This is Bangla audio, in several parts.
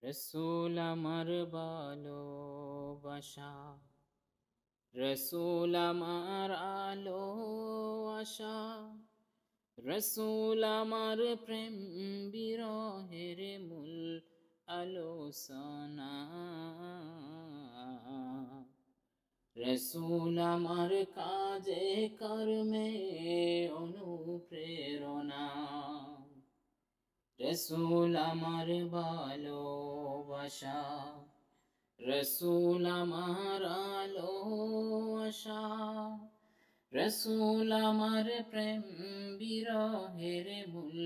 রসুল আমার ভালোবাসা, রসুল আমার আলো আশা, রসুল আমার প্রেম বিরহের মূল আলোচনা। রসুল আমার কাজে কর্মে অনুপ্রেরণা, রসুল আমার ভালোবাসা, রসুল আমার আলো আশা, রসুল আমার প্রেম বিরহের মূল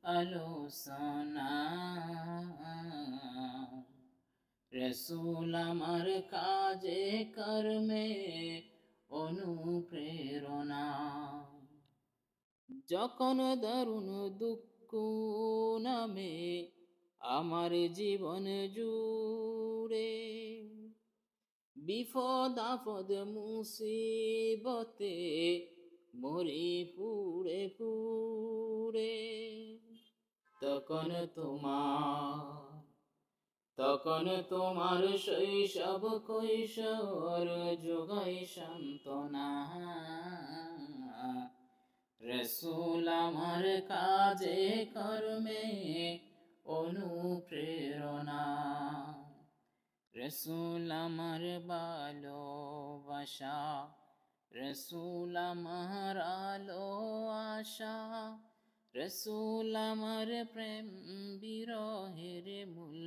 আলোচনা। রসুল আমার কাজে কর্মে অনুপ্রেরণা। যখন দারুণ দুঃখ নামে আমার জীবন জুড়ে, বিপদ আপদ মুসিবতে মরি পুড়ে পুড়ে, তখন তোমার শৈশব কৈশোর যোগাই সান্ত্বনা। রসুল আমার কাজে কর্মে অনুপ্রেরণা, রসুল আমার ভালোবাসা, রসুল আমার আলো আশা, রসুল আমার প্রেম বিরহের মূল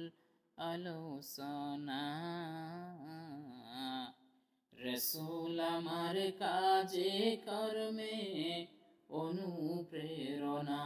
আলোচনা। রসুল আমার কাজে কর্মে অনুপ্রেরণা।